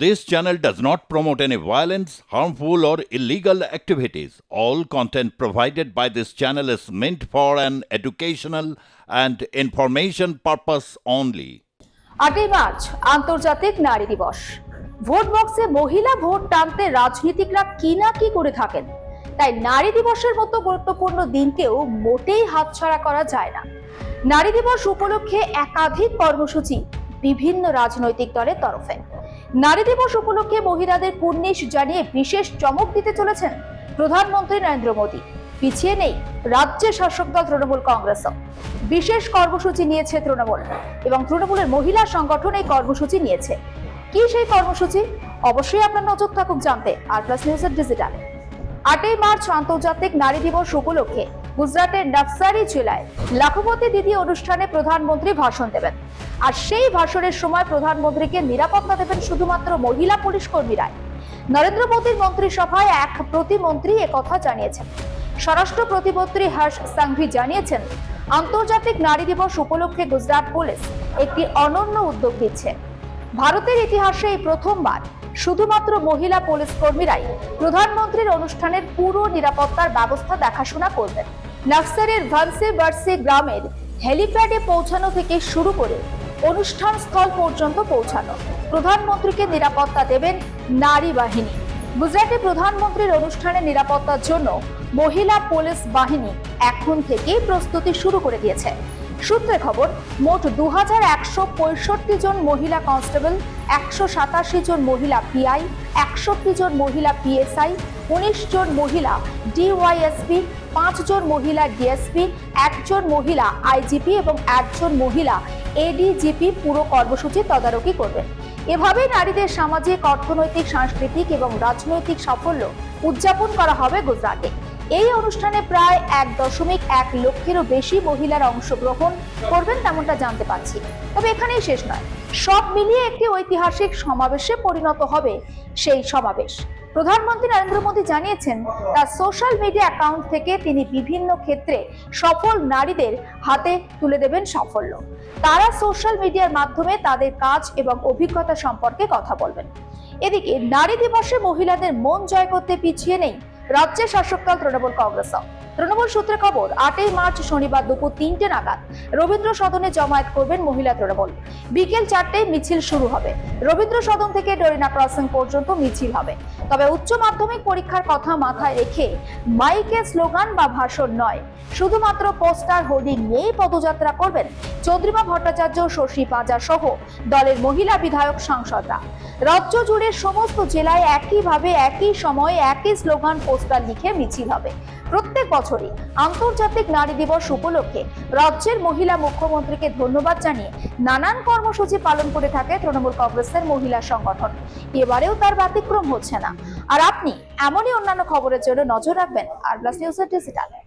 This channel does not promote any violence, harmful, or illegal activities. All content provided by this channel is meant for an educational and information purpose only. 8 March আন্তর্জাতিক নারী দিবস। Vote বক্সে মহিলা vote টানতে রাজনীতিকরা কি না কি করে থাকেন, তাই নারী দিবসের মতো গুরুত্বপূর্ণ দিনকেও মোটেই হাতছাড়া করা যায় না। নারী দিবস উপলক্ষে একাধিক কর্মসূচি বিভিন্ন রাজনৈতিক দলের তরফে। নারী দিবস উপলক্ষে মহিলাদের কুর্নিশ জানিয়ে বিশেষ চমক দিতে চলেছেন প্রধানমন্ত্রী নরেন্দ্র মোদী। পিছিয়ে নেই রাজ্যের শাসক দল তৃণমূল কংগ্রেসও। বিশেষ কর্মসূচি নিয়েছে তৃণমূল এবং তৃণমূলের মহিলা সংগঠন এই কর্মসূচি নিয়েছে। কি সেই কর্মসূচি? অবশ্যই আপনার নজর থাকুক জানতে আর+ নিউজের ডিজিটালে। 8 মার্চ আন্তর্জাতিক নারী দিবস উপলক্ষে গুজরাটের নবসারী জেলায় লাখপতি দিদি অনুষ্ঠানে প্রধানমন্ত্রী ভাষণ দেবেন। আর সেই ভাষণের সময় প্রধানমন্ত্রীকে নিরাপত্তা দেবেন শুধুমাত্র মহিলা পুলিশ কর্মীরাই। নরেন্দ্র মোদীর মন্ত্রিসভায় এক প্রতিমন্ত্রী একথা জানিয়েছেন। স্বরাষ্ট্র প্রতিমন্ত্রী হর্ষ সাংঘি জানিয়েছেন, আন্তর্জাতিক নারী দিবস উপলক্ষে গুজরাট পুলিশ একটি অনন্য উদ্যোগ নিচ্ছে। ভারতের ইতিহাসে এই প্রথমবার শুধুমাত্র মহিলা পুলিশ কর্মীরাই প্রধানমন্ত্রীর অনুষ্ঠানের পুরো নিরাপত্তার ব্যবস্থা দেখাশোনা করবেন। নকসারের ভানসে বার্সে গ্রামের হেলিপ্যাডে পৌঁছানো থেকে শুরু করে অনুষ্ঠান স্থল পর্যন্ত পৌঁছানো, প্রধানমন্ত্রীকে নিরাপত্তা দেবেন নারী বাহিনী। গুজরাটে প্রধানমন্ত্রীর অনুষ্ঠানের নিরাপত্তার জন্য মহিলা পুলিশ বাহিনী এখন থেকেই প্রস্তুতি শুরু করে দিয়েছে। সূত্রে খবর, মোট 2165 জন মহিলা কনস্টেবল, 187 জন মহিলা পিআই, 61 জন মহিলা পিএসআই, 19 জন মহিলা ডিওয়াইএসপি, 5 জন মহিলা ডিএসপি, 1 জন মহিলা আইজিপি এবং 1 জন মহিলা এডিজিপি পুরো কর্মসূচি তদারকি করবেন। এভাবে নারীদের সামাজিক, অর্থনৈতিক, সাংস্কৃতিক এবং রাজনৈতিক সাফল্য উদযাপন করা হবে গুজরাটে। এই অনুষ্ঠানে প্রায় 1.1 লক্ষেরও বেশি মহিলার অংশগ্রহণ করবেন তেমনটা জানতে পারছি। তবে এখানেই শেষ নয়, সব মিলিয়ে একটি ঐতিহাসিক সমাবেশে পরিণত হবে সেই সমাবেশ। প্রধানমন্ত্রী নরেন্দ্র মোদী জানিয়েছেন, তার সোশ্যাল মিডিয়া অ্যাকাউন্ট থেকে তিনি বিভিন্ন ক্ষেত্রে সফল নারীদের হাতে তুলে দেবেন সাফল্য। তারা সোশ্যাল মিডিয়ার মাধ্যমে তাদের কাজ এবং অভিজ্ঞতা সম্পর্কে কথা বলবেন। এদিকে নারী দিবসে মহিলাদের মন জয় করতে পিছিয়ে নেই রাজ্যের শাসক দল তৃণমূল কংগ্রেসও। তৃণমূল সূত্রে খবর, 8 মার্চ শনিবার দুপুর 3টে নাগাদ রবীন্দ্র সদনে জমায়েত করবেন মহিলা তৃণমূল। বিকেল 4টায় মিছিল শুরু হবে। রবীন্দ্র সদন থেকে ডরিনা ক্রসিং পর্যন্ত মিছিল হবে। তবে উচ্চ মাধ্যমিক পরীক্ষার কথা মাথায় রেখে মাইকে স্লোগান বা ভাষণ নয়, শুধুমাত্র পোস্টার, হোর্ডিং নিয়েই পদযাত্রা করবেন চন্দ্রিমা ভট্টাচার্য, শশী পাঁজা সহ দলের মহিলা বিধায়ক, সাংসদরা। রাজ্য জুড়ে সমস্ত জেলায় একইভাবে একই সময়ে একই স্লোগান, পোস্টার লিখে মিছিল হবে। প্রত্যেক বছরই আন্তর্জাতিক নারী দিবস উপলক্ষে রাজ্যের মহিলা মুখ্যমন্ত্রীকে ধন্যবাদ জানিয়ে নানান কর্মসূচি পালন করে থাকে তৃণমূল কংগ্রেসের মহিলা সংগঠন। এবারেও তার ব্যতিক্রম হচ্ছে না। আর আপনি এমনই অন্যান্য খবরের জন্য নজর রাখবেন আর+ নিউজের ডিজিটালে।